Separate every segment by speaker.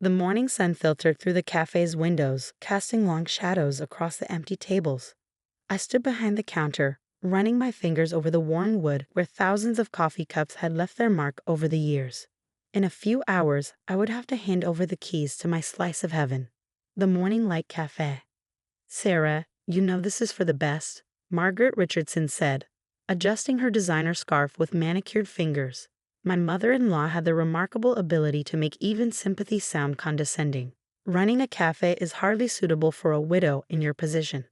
Speaker 1: The morning sun filtered through the cafe's windows, casting long shadows across the empty tables. I stood behind the counter, running my fingers over the worn wood where thousands of coffee cups had left their mark over the years. In a few hours, I would have to hand over the keys to my slice of heaven, the Morning Light Cafe. "Sarah, you know this is for the best," Margaret Richardson said, adjusting her designer scarf with manicured fingers. My mother-in-law had the remarkable ability to make even sympathy sound condescending. "Running a cafe is hardly suitable for a widow in your position."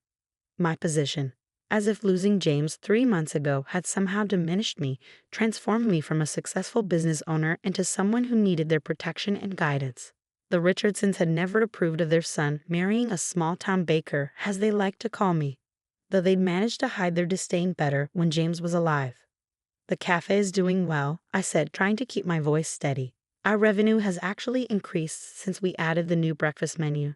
Speaker 1: My position. As if losing James 3 months ago had somehow diminished me, transformed me from a successful business owner into someone who needed their protection and guidance. The Richardsons had never approved of their son marrying a small-town baker, as they liked to call me, though they'd managed to hide their disdain better when James was alive. "The cafe is doing well," I said, trying to keep my voice steady. "Our revenue has actually increased since we added the new breakfast menu."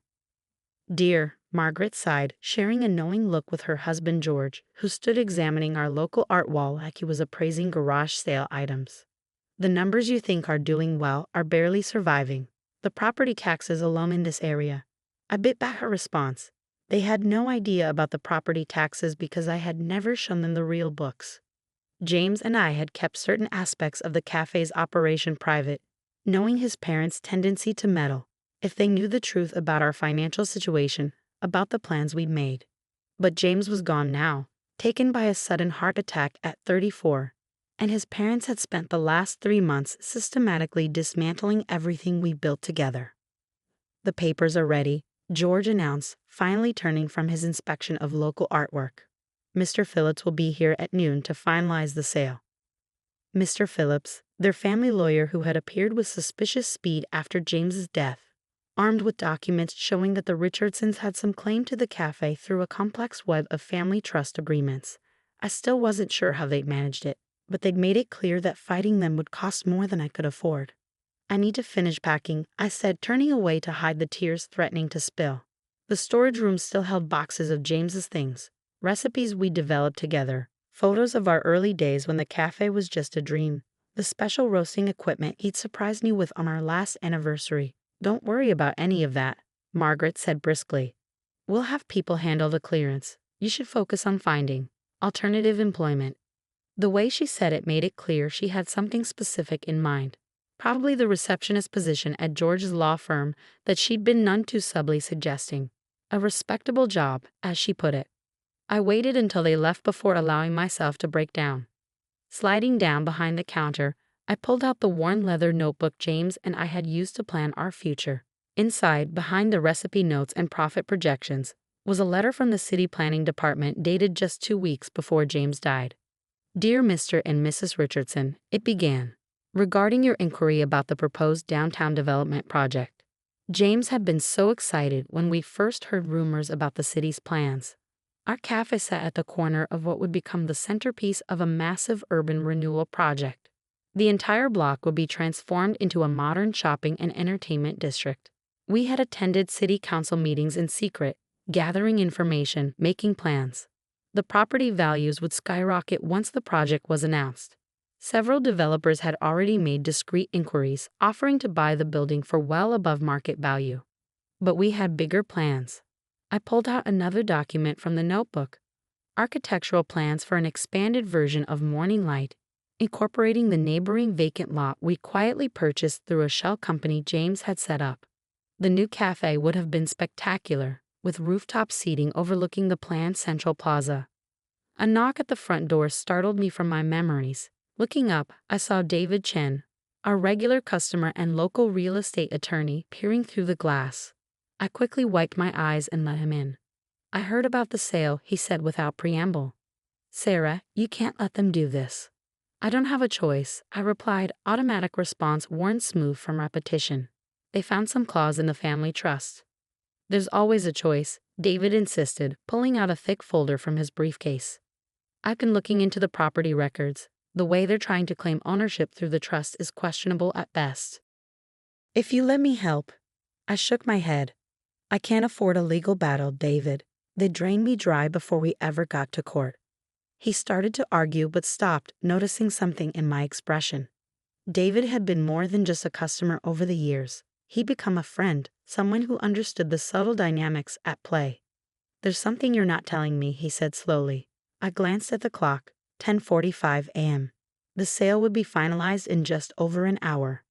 Speaker 1: "Dear," Margaret sighed, sharing a knowing look with her husband George, who stood examining our local art wall like he was appraising garage sale items. "The numbers you think are doing well are barely surviving. The property taxes alone in this area." I bit back her response. They had no idea about the property taxes because I had never shown them the real books. James and I had kept certain aspects of the cafe's operation private, knowing his parents' tendency to meddle. If they knew the truth about our financial situation, about the plans we'd made. But James was gone now, taken by a sudden heart attack at 34, and his parents had spent the last 3 months systematically dismantling everything we built together. "The papers are ready," George announced, finally turning from his inspection of local artwork. "Mr. Phillips will be here at noon to finalize the sale." Mr. Phillips, their family lawyer who had appeared with suspicious speed after James's death, armed with documents showing that the Richardsons had some claim to the cafe through a complex web of family trust agreements. I still wasn't sure how they'd managed it, but they'd made it clear that fighting them would cost more than I could afford. "I need to finish packing," I said, turning away to hide the tears threatening to spill. The storage room still held boxes of James's things, recipes we developed together, photos of our early days when the cafe was just a dream, the special roasting equipment he'd surprised me with on our last anniversary. "Don't worry about any of that," Margaret said briskly. "We'll have people handle the clearance. You should focus on finding alternative employment." The way she said it made it clear she had something specific in mind. Probably the receptionist position at George's law firm that she'd been none too subtly suggesting. A respectable job, as she put it. I waited until they left before allowing myself to break down. Sliding down behind the counter, I pulled out the worn leather notebook James and I had used to plan our future. Inside, behind the recipe notes and profit projections, was a letter from the city planning department dated just 2 weeks before James died. "Dear Mr. and Mrs. Richardson," it began, "regarding your inquiry about the proposed downtown development project. James had been so excited when we first heard rumors about the city's plans. Our cafe sat at the corner of what would become the centerpiece of a massive urban renewal project. The entire block would be transformed into a modern shopping and entertainment district. We had attended city council meetings in secret, gathering information, making plans. The property values would skyrocket once the project was announced. Several developers had already made discreet inquiries, offering to buy the building for well above market value. But we had bigger plans." I pulled out another document from the notebook. Architectural plans for an expanded version of Morning Light, incorporating the neighboring vacant lot we quietly purchased through a shell company James had set up. The new cafe would have been spectacular, with rooftop seating overlooking the planned central plaza. A knock at the front door startled me from my memories. Looking up, I saw David Chen, our regular customer and local real estate attorney, peering through the glass. I quickly wiped my eyes and let him in. "I heard about the sale," he said without preamble. "Sarah, you can't let them do this." "I don't have a choice," I replied, automatic response worn smooth from repetition. "They found some clause in the family trust." "There's always a choice," David insisted, pulling out a thick folder from his briefcase. "I've been looking into the property records. The way they're trying to claim ownership through the trust is questionable at best." "If you let me help." I shook my head. "I can't afford a legal battle, David. They drained me dry before we ever got to court." He started to argue but stopped, noticing something in my expression. David had been more than just a customer over the years. He'd become a friend, someone who understood the subtle dynamics at play. "There's something you're not telling me," he said slowly. I glanced at the clock, 10:45 a.m. The sale would be finalized in just over an hour.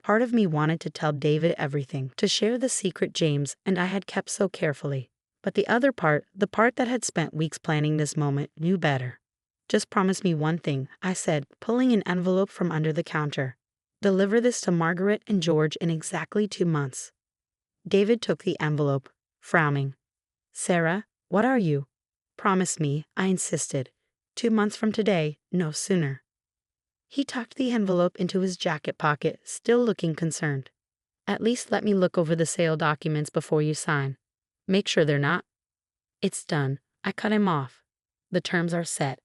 Speaker 1: Part of me wanted to tell David everything, to share the secret James and I had kept so carefully. But the other part, the part that had spent weeks planning this moment, knew better. "Just promise me one thing," I said, pulling an envelope from under the counter. "Deliver this to Margaret and George in exactly 2 months." David took the envelope, frowning. "Sarah, what are you?" "Promise me," I insisted. 2 months from today, no sooner." He tucked the envelope into his jacket pocket, still looking concerned. "At least let me look over the sale documents before you sign. Make sure they're not." "It's done." I cut him off. "The terms are set.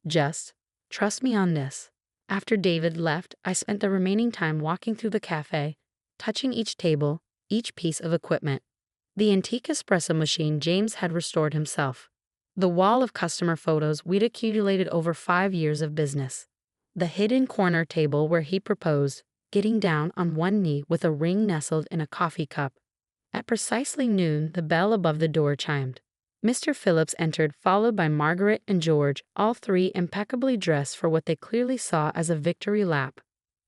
Speaker 1: Just trust me on this." After David left, I spent the remaining time walking through the cafe, touching each table, each piece of equipment. The antique espresso machine James had restored himself. The wall of customer photos we'd accumulated over 5 years of business. The hidden corner table where he proposed, getting down on one knee with a ring nestled in a coffee cup. At precisely noon, the bell above the door chimed. Mr. Phillips entered, followed by Margaret and George, all three impeccably dressed for what they clearly saw as a victory lap.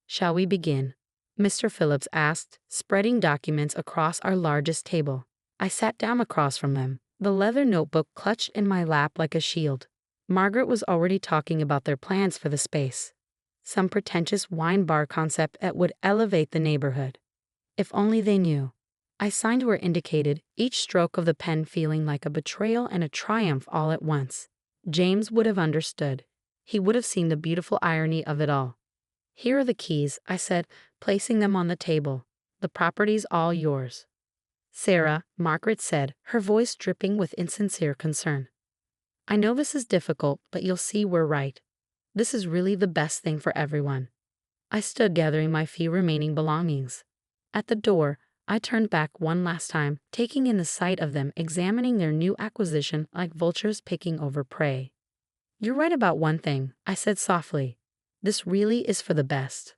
Speaker 1: "Shall we begin?" Mr. Phillips asked, spreading documents across our largest table. I sat down across from them, the leather notebook clutched in my lap like a shield. Margaret was already talking about their plans for the space. Some pretentious wine bar concept that would elevate the neighborhood. If only they knew. I signed where indicated, each stroke of the pen feeling like a betrayal and a triumph all at once. James would have understood. He would have seen the beautiful irony of it all. "Here are the keys," I said, placing them on the table. "The property's all yours." "Sarah," Margaret said, her voice dripping with insincere concern. "I know this is difficult, but you'll see we're right. This is really the best thing for everyone." I stood gathering my few remaining belongings. At the door, I turned back one last time, taking in the sight of them examining their new acquisition like vultures picking over prey. "You're right about one thing," I said softly. "This really is for the best."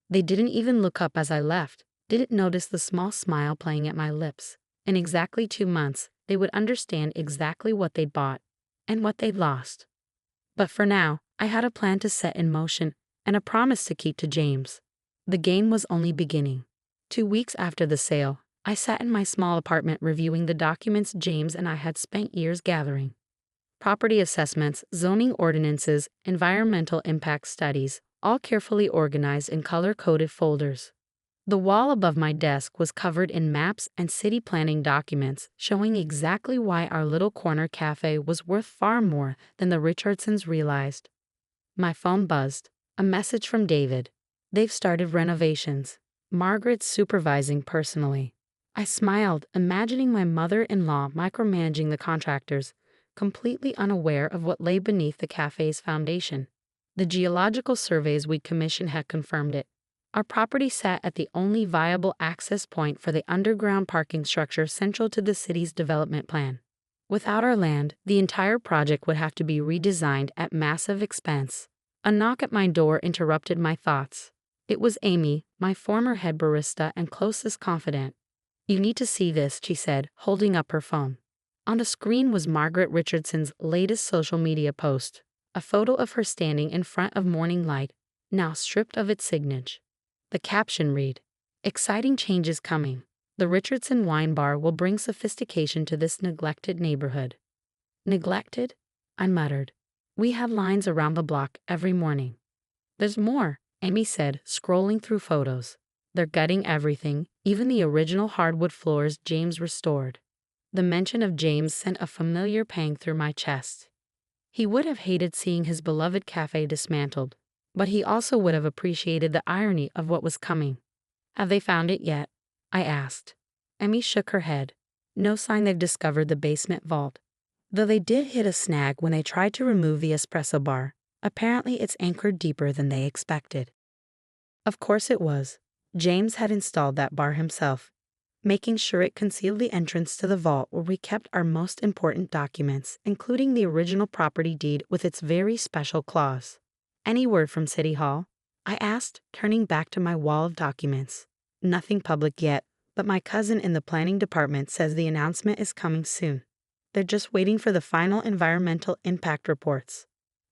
Speaker 1: They didn't even look up as I left, didn't notice the small smile playing at my lips. In exactly 2 months, they would understand exactly what they'd bought and what they'd lost. But for now, I had a plan to set in motion and a promise to keep to James. The game was only beginning. 2 weeks after the sale, I sat in my small apartment reviewing the documents James and I had spent years gathering. Property assessments, zoning ordinances, environmental impact studies, all carefully organized in color-coded folders. The wall above my desk was covered in maps and city planning documents showing exactly why our little corner cafe was worth far more than the Richardsons realized. My phone buzzed. A message from David. "They've started renovations. Margaret's supervising personally." I smiled, imagining my mother-in-law micromanaging the contractors, completely unaware of what lay beneath the cafe's foundation. The geological surveys we'd commissioned had confirmed it. Our property sat at the only viable access point for the underground parking structure central to the city's development plan. Without our land, the entire project would have to be redesigned at massive expense. A knock at my door interrupted my thoughts. It was Amy, my former head barista and closest confidant. "You need to see this," she said, holding up her phone. On the screen was Margaret Richardson's latest social media post, a photo of her standing in front of Morning Light, now stripped of its signage. The caption read, "Exciting changes coming. The Richardson Wine Bar will bring sophistication to this neglected neighborhood." "Neglected?" I muttered. "We have lines around the block every morning." "There's more," Amy said, scrolling through photos. "They're gutting everything, even the original hardwood floors James restored." The mention of James sent a familiar pang through my chest. He would have hated seeing his beloved cafe dismantled, but he also would have appreciated the irony of what was coming. "Have they found it yet?" I asked. Amy shook her head. "No sign they've discovered the basement vault. Though they did hit a snag when they tried to remove the espresso bar. Apparently it's anchored deeper than they expected." Of course it was. James had installed that bar himself, making sure it concealed the entrance to the vault where we kept our most important documents, including the original property deed with its very special clause. "Any word from City Hall?" I asked, turning back to my wall of documents. Nothing public yet, but my cousin in the planning department says the announcement is coming soon. They're just waiting for the final environmental impact reports.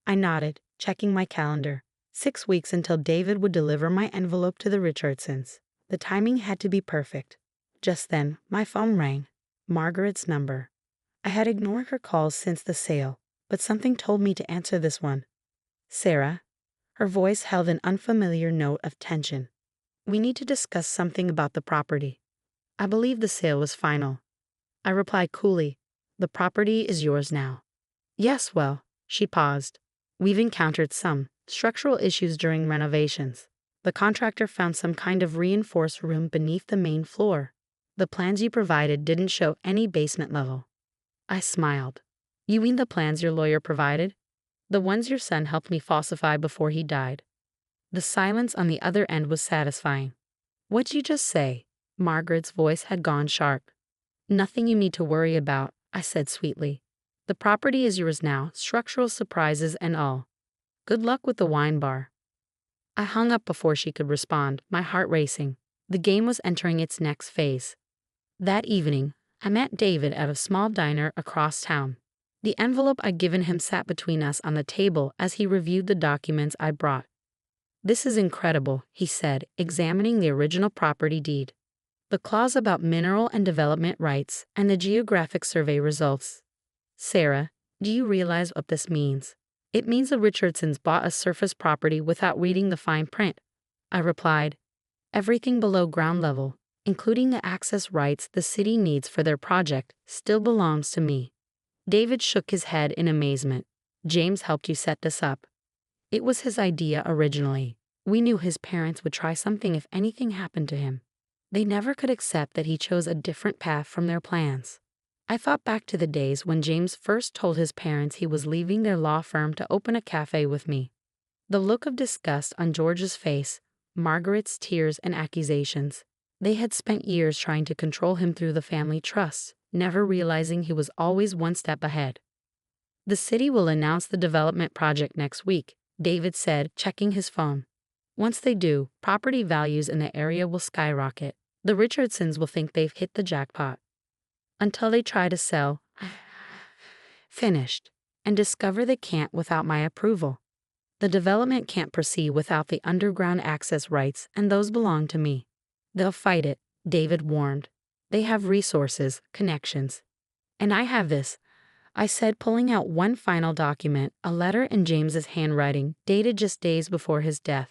Speaker 1: I nodded, checking my calendar. 6 weeks until David would deliver my envelope to the Richardsons. The timing had to be perfect. Just then, my phone rang. Margaret's number. I had ignored her calls since the sale, but something told me to answer this one. Sarah. Her voice held an unfamiliar note of tension. We need to discuss something about the property. I believe the sale was final. I replied coolly, the property is yours now. Yes, well, she paused. We've encountered some structural issues during renovations. The contractor found some kind of reinforced room beneath the main floor. The plans you provided didn't show any basement level. I smiled. You mean the plans your lawyer provided? The ones your son helped me falsify before he died. The silence on the other end was satisfying. What'd you just say? Margaret's voice had gone sharp. Nothing you need to worry about, I said sweetly. The property is yours now, structural surprises and all. Good luck with the wine bar. I hung up before she could respond, my heart racing. The game was entering its next phase. That evening, I met David at a small diner across town. The envelope I'd given him sat between us on the table as he reviewed the documents I brought. This is incredible, he said, examining the original property deed. The clause about mineral and development rights and the geographic survey results. Sarah, do you realize what this means? It means the Richardsons bought a surface property without reading the fine print. I replied, everything below ground level, including the access rights the city needs for their project, still belongs to me. David shook his head in amazement. James helped you set this up. It was his idea originally. We knew his parents would try something if anything happened to him. They never could accept that he chose a different path from their plans. I thought back to the days when James first told his parents he was leaving their law firm to open a cafe with me. The look of disgust on George's face, Margaret's tears and accusations. They had spent years trying to control him through the family trust, never realizing he was always one step ahead. The city will announce the development project next week, David said, checking his phone. Once they do, property values in the area will skyrocket. The Richardsons will think they've hit the jackpot. Until they try to sell, finished, and discover they can't without my approval. The development can't proceed without the underground access rights, and those belong to me. They'll fight it, David warned. They have resources, connections. And I have this, I said, pulling out one final document, a letter in James's handwriting, dated just days before his death.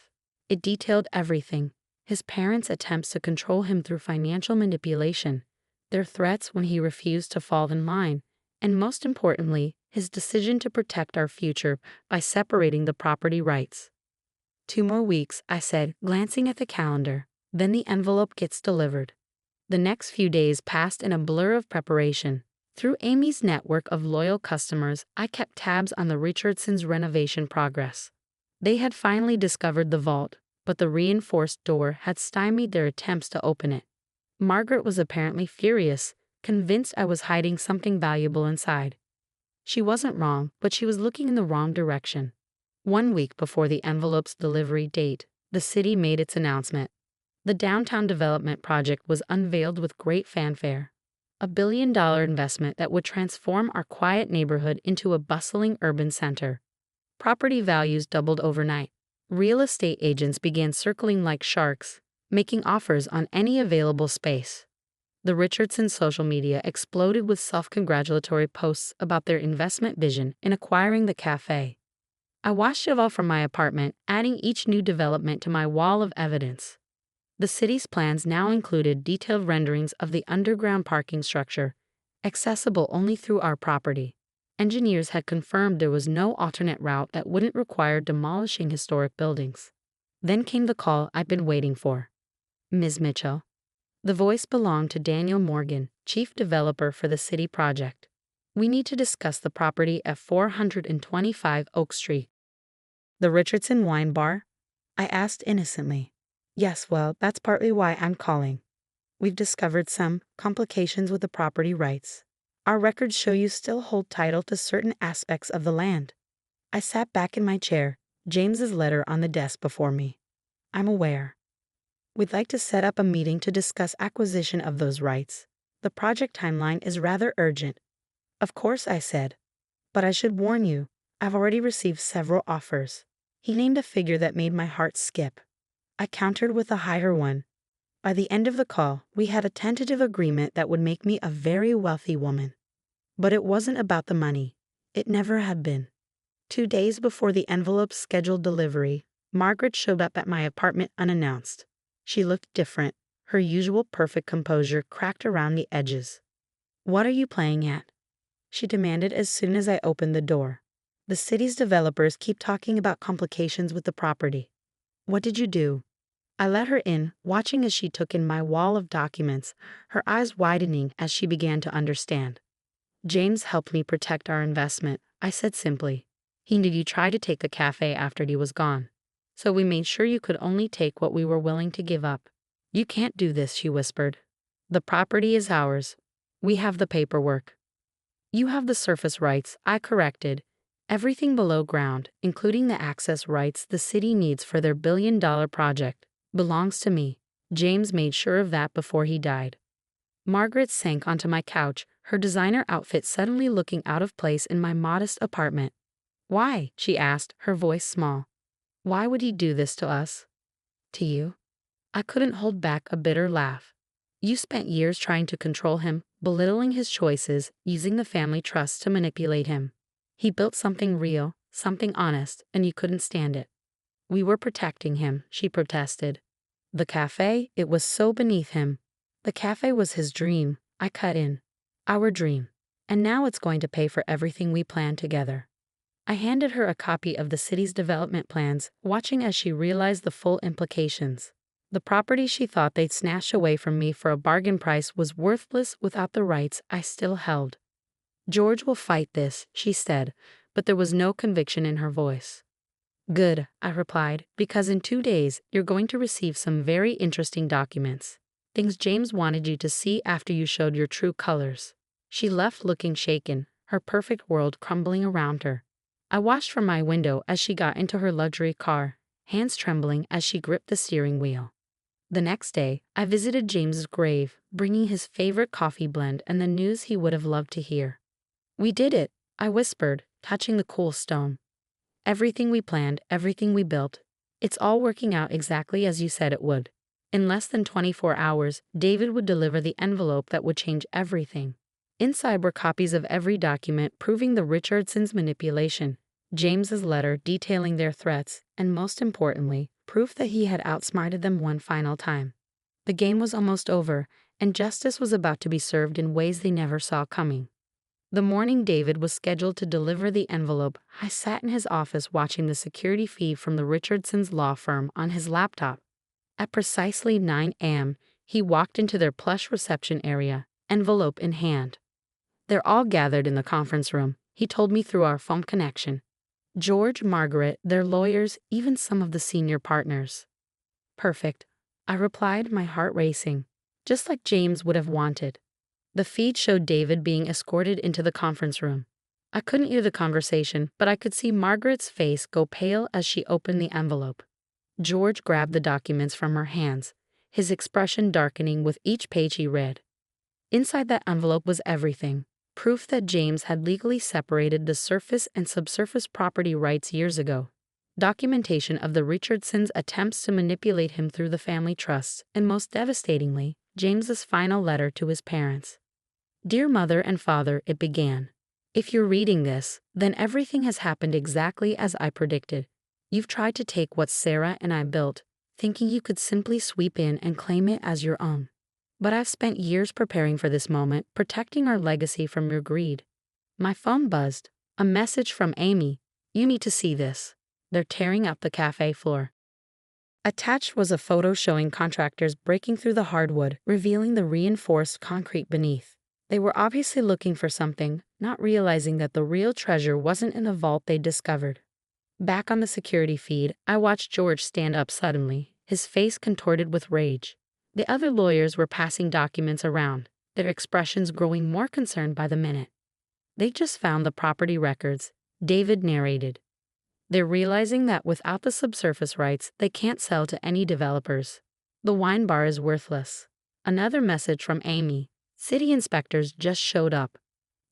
Speaker 1: It detailed everything. His parents' attempts to control him through financial manipulation, their threats when he refused to fall in line, and most importantly, his decision to protect our future by separating the property rights. 2 more weeks, I said, glancing at the calendar. Then the envelope gets delivered. The next few days passed in a blur of preparation. Through Amy's network of loyal customers, I kept tabs on the Richardsons' renovation progress. They had finally discovered the vault, but the reinforced door had stymied their attempts to open it. Margaret was apparently furious, convinced I was hiding something valuable inside. She wasn't wrong, but she was looking in the wrong direction. 1 week before the envelope's delivery date, the city made its announcement. The downtown development project was unveiled with great fanfare. A $1 billion investment that would transform our quiet neighborhood into a bustling urban center. Property values doubled overnight. Real estate agents began circling like sharks, making offers on any available space. The Richardson social media exploded with self-congratulatory posts about their investment vision in acquiring the cafe. I watched it all from my apartment, adding each new development to my wall of evidence. The city's plans now included detailed renderings of the underground parking structure, accessible only through our property. Engineers had confirmed there was no alternate route that wouldn't require demolishing historic buildings. Then came the call I'd been waiting for. Ms. Mitchell. The voice belonged to Daniel Morgan, chief developer for the city project. We need to discuss the property at 425 Oak Street. The Richardson Wine Bar? I asked innocently. Yes, well, that's partly why I'm calling. We've discovered some complications with the property rights. Our records show you still hold title to certain aspects of the land. I sat back in my chair, James's letter on the desk before me. I'm aware. We'd like to set up a meeting to discuss acquisition of those rights. The project timeline is rather urgent. Of course, I said. But I should warn you, I've already received several offers. He named a figure that made my heart skip. I countered with a higher one. By the end of the call, we had a tentative agreement that would make me a very wealthy woman. But it wasn't about the money. It never had been. 2 days before the envelope's scheduled delivery, Margaret showed up at my apartment unannounced. She looked different, her usual perfect composure cracked around the edges. "What are you playing at?" she demanded as soon as I opened the door. "The city's developers keep talking about complications with the property." "What did you do?" I let her in, watching as she took in my wall of documents, her eyes widening as she began to understand. "James helped me protect our investment," I said simply. "He knew you tried to take the cafe after he was gone. So we made sure you could only take what we were willing to give up." "You can't do this," she whispered. "The property is ours. We have the paperwork." "You have the surface rights," I corrected. "Everything below ground, including the access rights the city needs for their billion-dollar project, belongs to me. James made sure of that before he died." Margaret sank onto my couch, her designer outfit suddenly looking out of place in my modest apartment. "Why?" she asked, her voice small. "Why would he do this to us?" "To you?" I couldn't hold back a bitter laugh. "You spent years trying to control him, belittling his choices, using the family trust to manipulate him. He built something real, something honest, and you couldn't stand it." "We were protecting him," she protested. "The cafe, it was so beneath him." "The cafe was his dream," I cut in. "Our dream. And now it's going to pay for everything we planned together." I handed her a copy of the city's development plans, watching as she realized the full implications. The property she thought they'd snatch away from me for a bargain price was worthless without the rights I still held. "George will fight this," she said, but there was no conviction in her voice. "Good," I replied, "because in 2 days you're going to receive some very interesting documents. Things James wanted you to see after you showed your true colors." She left looking shaken, her perfect world crumbling around her. I watched from my window as she got into her luxury car, hands trembling as she gripped the steering wheel. The next day, I visited James's grave, bringing his favorite coffee blend and the news he would have loved to hear. "We did it," I whispered, touching the cool stone. "Everything we planned, everything we built. It's all working out exactly as you said it would." In less than 24 hours, David would deliver the envelope that would change everything. Inside were copies of every document proving the Richardsons' manipulation, James's letter detailing their threats, and most importantly, proof that he had outsmarted them one final time. The game was almost over, and justice was about to be served in ways they never saw coming. The morning David was scheduled to deliver the envelope, I sat in his office watching the security feed from the Richardsons' law firm on his laptop. At precisely 9 a.m., he walked into their plush reception area, envelope in hand. "They're all gathered in the conference room," he told me through our phone connection. "George, Margaret, their lawyers, even some of the senior partners." "Perfect," I replied, my heart racing. Just like James would have wanted. The feed showed David being escorted into the conference room. I couldn't hear the conversation, but I could see Margaret's face go pale as she opened the envelope. George grabbed the documents from her hands, his expression darkening with each page he read. Inside that envelope was everything. Proof that James had legally separated the surface and subsurface property rights years ago. Documentation of the Richardsons' attempts to manipulate him through the family trusts, and most devastatingly, James's final letter to his parents. "Dear Mother and Father," it began. "If you're reading this, then everything has happened exactly as I predicted. You've tried to take what Sarah and I built, thinking you could simply sweep in and claim it as your own. But I've spent years preparing for this moment, protecting our legacy from your greed." My phone buzzed. A message from Amy. "You need to see this. They're tearing up the cafe floor." Attached was a photo showing contractors breaking through the hardwood, revealing the reinforced concrete beneath. They were obviously looking for something, not realizing that the real treasure wasn't in the vault they'd discovered. Back on the security feed, I watched George stand up suddenly, his face contorted with rage. The other lawyers were passing documents around, their expressions growing more concerned by the minute. "They just found the property records," David narrated. "They're realizing that without the subsurface rights, they can't sell to any developers. The wine bar is worthless. Another message from Amy. City inspectors just showed up.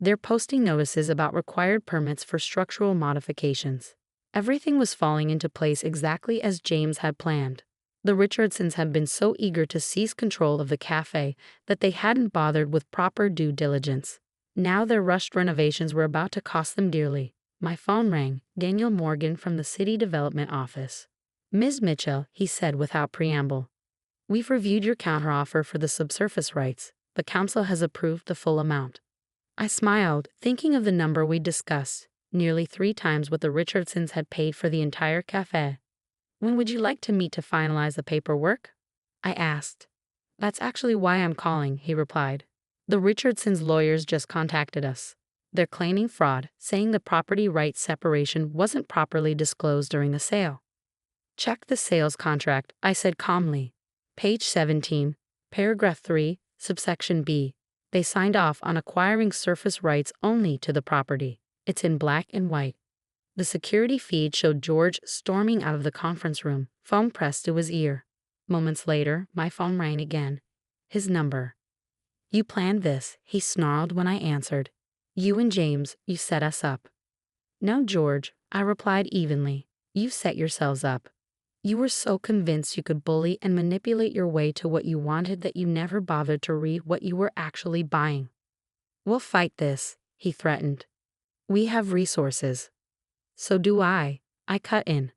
Speaker 1: They're posting notices about required permits for structural modifications. Everything was falling into place exactly as James had planned. The Richardsons had been so eager to seize control of the cafe that they hadn't bothered with proper due diligence. Now their rushed renovations were about to cost them dearly. My phone rang. Daniel Morgan from the City Development Office. "Ms. Mitchell," he said without preamble. "We've reviewed your counteroffer for the subsurface rights. The council has approved the full amount." I smiled, thinking of the number we discussed, nearly 3 times what the Richardsons had paid for the entire cafe. "When would you like to meet to finalize the paperwork?" I asked. "That's actually why I'm calling," he replied. "The Richardsons' lawyers just contacted us. They're claiming fraud, saying the property rights separation wasn't properly disclosed during the sale." "Check the sales contract," I said calmly. Page 17, paragraph 3, subsection B. They signed off on acquiring surface rights only to the property. It's in black and white. The security feed showed George storming out of the conference room, phone pressed to his ear. Moments later, my phone rang again. His number. "You planned this," he snarled when I answered. "You and James, you set us up." "No, George," I replied evenly. "You set yourselves up. You were so convinced you could bully and manipulate your way to what you wanted that you never bothered to read what you were actually buying." "We'll fight this," he threatened. "We have resources." "So do I cut in.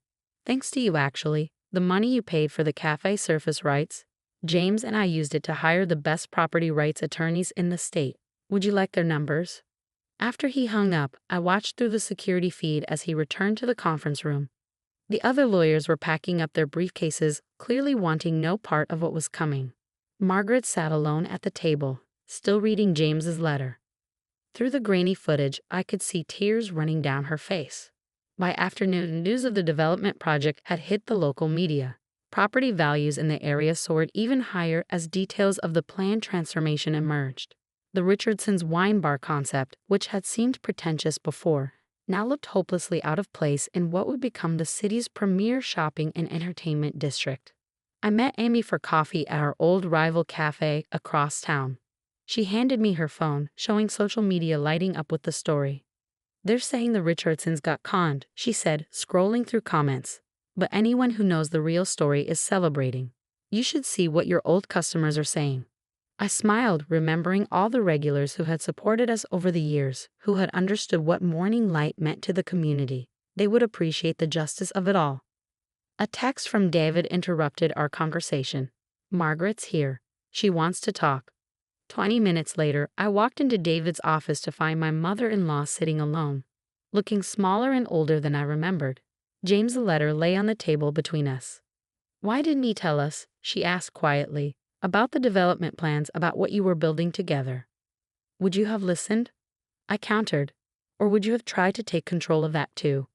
Speaker 1: "Thanks to you, actually. The money you paid for the cafe surface rights, James and I used it to hire the best property rights attorneys in the state. Would you like their numbers?" After he hung up, I watched through the security feed as he returned to the conference room. The other lawyers were packing up their briefcases, clearly wanting no part of what was coming. Margaret sat alone at the table, still reading James's letter. Through the grainy footage, I could see tears running down her face. By afternoon, news of the development project had hit the local media. Property values in the area soared even higher as details of the planned transformation emerged. The Richardsons' wine bar concept, which had seemed pretentious before, now looked hopelessly out of place in what would become the city's premier shopping and entertainment district. I met Amy for coffee at our old rival cafe across town. She handed me her phone, showing social media lighting up with the story. "They're saying the Richardsons got conned," she said, scrolling through comments. "But anyone who knows the real story is celebrating. You should see what your old customers are saying." I smiled, remembering all the regulars who had supported us over the years, who had understood what Morning Light meant to the community. They would appreciate the justice of it all. A text from David interrupted our conversation. "Margaret's here. She wants to talk." 20 minutes later, I walked into David's office to find my mother-in-law sitting alone, looking smaller and older than I remembered. James' letter lay on the table between us. "Why didn't he tell us," she asked quietly, "about the development plans, about what you were building together?" "Would you have listened?" I countered. "Or would you have tried to take control of that too?"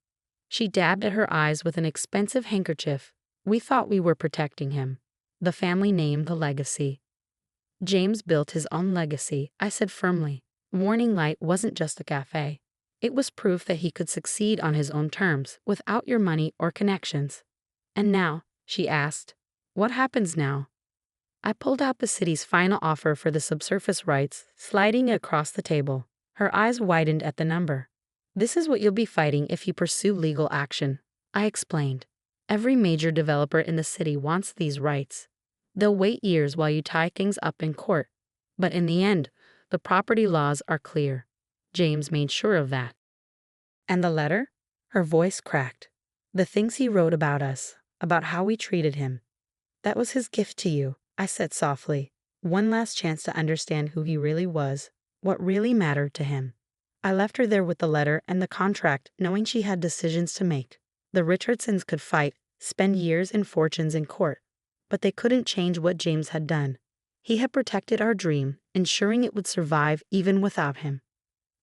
Speaker 1: She dabbed at her eyes with an expensive handkerchief. "We thought we were protecting him. The family name, the legacy." "James built his own legacy," I said firmly. Morning Light wasn't just a cafe. It was proof that he could succeed on his own terms, without your money or connections. "And now," she asked, "what happens now?" I pulled out the city's final offer for the subsurface rights, sliding it across the table. Her eyes widened at the number. "This is what you'll be fighting if you pursue legal action," I explained. "Every major developer in the city wants these rights. They'll wait years while you tie things up in court. But in the end, the property laws are clear. James made sure of that." "And the letter?" Her voice cracked. "The things he wrote about us, about how we treated him. That was his gift to you," I said softly. "One last chance to understand who he really was, what really mattered to him." I left her there with the letter and the contract, knowing she had decisions to make. The Richardsons could fight, spend years and fortunes in court, but they couldn't change what James had done. He had protected our dream, ensuring it would survive even without him.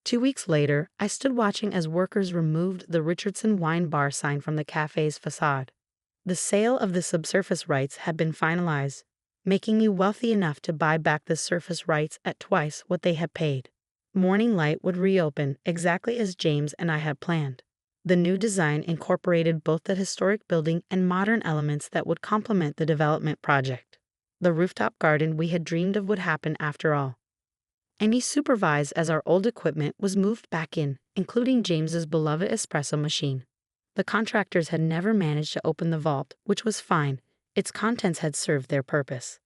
Speaker 1: 2 weeks later, I stood watching as workers removed the Richardson wine bar sign from the cafe's facade. The sale of the subsurface rights had been finalized, making me wealthy enough to buy back the surface rights at twice what they had paid. Morning Light would reopen exactly as James and I had planned. The new design incorporated both the historic building and modern elements that would complement the development project. The rooftop garden we had dreamed of would happen after all. Amy supervised as our old equipment was moved back in, including James's beloved espresso machine. The contractors had never managed to open the vault, which was fine. Its contents had served their purpose.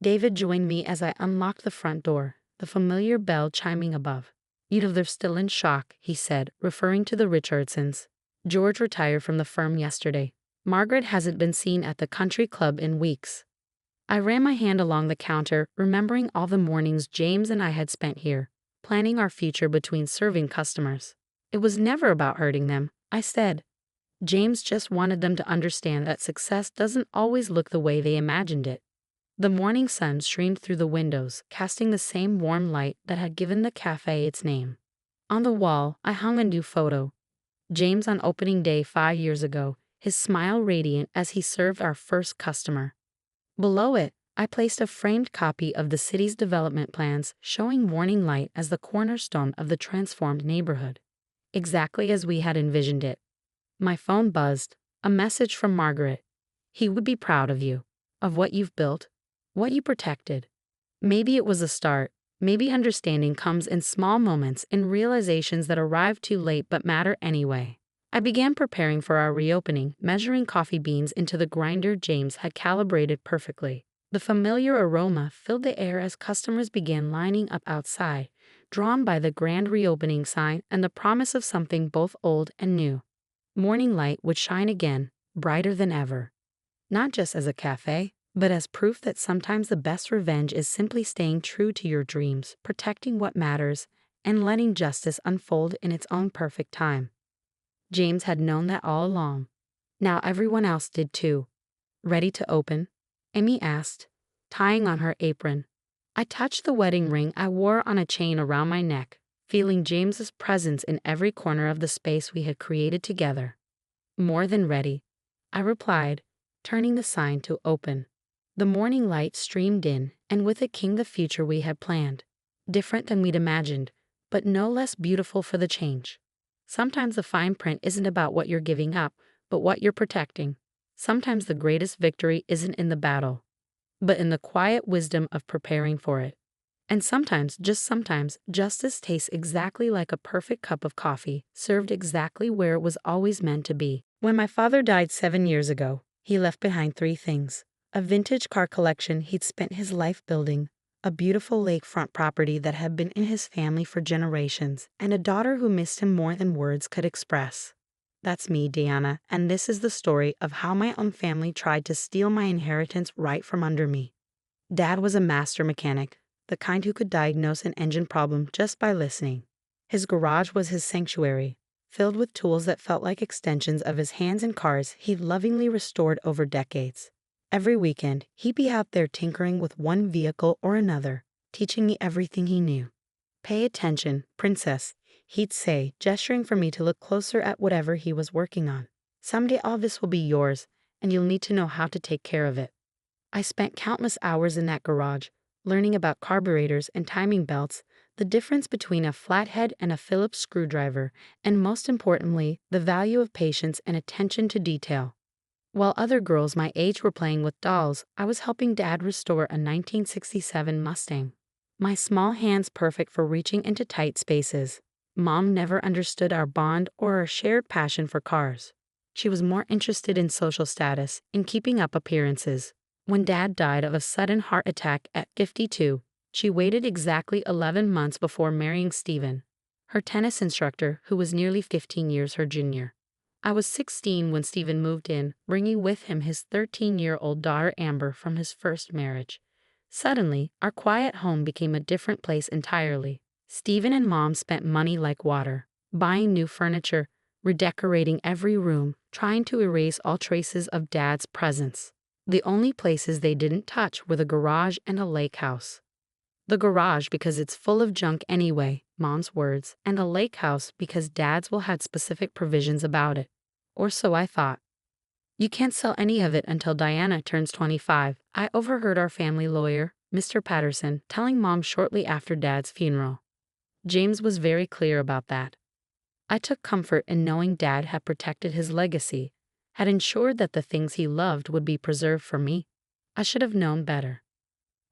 Speaker 1: David joined me as I unlocked the front door, the familiar bell chiming above. "They're still in shock," he said, referring to the Richardsons. "George retired from the firm yesterday. Margaret hasn't been seen at the country club in weeks." I ran my hand along the counter, remembering all the mornings James and I had spent here, planning our future between serving customers. It was never about hurting them, I said. James just wanted them to understand that success doesn't always look the way they imagined it. The morning sun streamed through the windows, casting the same warm light that had given the cafe its name. On the wall, I hung a new photo. James on opening day 5 years ago, his smile radiant as he served our first customer. Below it, I placed a framed copy of the city's development plans showing Morning Light as the cornerstone of the transformed neighborhood. Exactly as we had envisioned it. My phone buzzed, a message from Margaret. "He would be proud of you, of what you've built, what you protected." Maybe it was a start. Maybe understanding comes in small moments, in realizations that arrive too late but matter anyway. I began preparing for our reopening, measuring coffee beans into the grinder James had calibrated perfectly. The familiar aroma filled the air as customers began lining up outside, drawn by the grand reopening sign and the promise of something both old and new. Morning Light would shine again, brighter than ever. Not just as a cafe, but as proof that sometimes the best revenge is simply staying true to your dreams, protecting what matters, and letting justice unfold in its own perfect time. James had known that all along. Now everyone else did too. "Ready to open?" Amy asked, tying on her apron. I touched the wedding ring I wore on a chain around my neck, feeling James's presence in every corner of the space we had created together. "More than ready," I replied, turning the sign to open. The morning light streamed in, and with it came the future we had planned. Different than we'd imagined, but no less beautiful for the change. Sometimes the fine print isn't about what you're giving up, but what you're protecting. Sometimes the greatest victory isn't in the battle, but in the quiet wisdom of preparing for it. And sometimes, just sometimes, justice tastes exactly like a perfect cup of coffee, served exactly where it was always meant to be. When my father died 7 years ago, he left behind 3 things. A vintage car collection he'd spent his life building, a beautiful lakefront property that had been in his family for generations, and a daughter who missed him more than words could express. That's me, Diana, and this is the story of how my own family tried to steal my inheritance right from under me. Dad was a master mechanic, the kind who could diagnose an engine problem just by listening. His garage was his sanctuary, filled with tools that felt like extensions of his hands and cars he'd lovingly restored over decades. Every weekend, he'd be out there tinkering with one vehicle or another, teaching me everything he knew. "Pay attention, princess," he'd say, gesturing for me to look closer at whatever he was working on. "Someday all this will be yours, and you'll need to know how to take care of it." I spent countless hours in that garage, learning about carburetors and timing belts, the difference between a flathead and a Phillips screwdriver, and most importantly, the value of patience and attention to detail. While other girls my age were playing with dolls, I was helping Dad restore a 1967 Mustang. My small hands perfect for reaching into tight spaces. Mom never understood our bond or our shared passion for cars. She was more interested in social status, in keeping up appearances. When Dad died of a sudden heart attack at 52, she waited exactly 11 months before marrying Stephen, her tennis instructor who was nearly 15 years her junior. I was 16 when Stephen moved in, bringing with him his 13-year-old daughter Amber from his first marriage. Suddenly, our quiet home became a different place entirely. Stephen and Mom spent money like water, buying new furniture, redecorating every room, trying to erase all traces of Dad's presence. The only places they didn't touch were the garage and a lake house. The garage because it's full of junk anyway, Mom's words, and the lake house because Dad's will had specific provisions about it. Or so I thought. "You can't sell any of it until Diana turns 25, I overheard our family lawyer, Mr. Patterson, telling Mom shortly after Dad's funeral. James was very clear about that. I took comfort in knowing Dad had protected his legacy, had ensured that the things he loved would be preserved for me. I should have known better.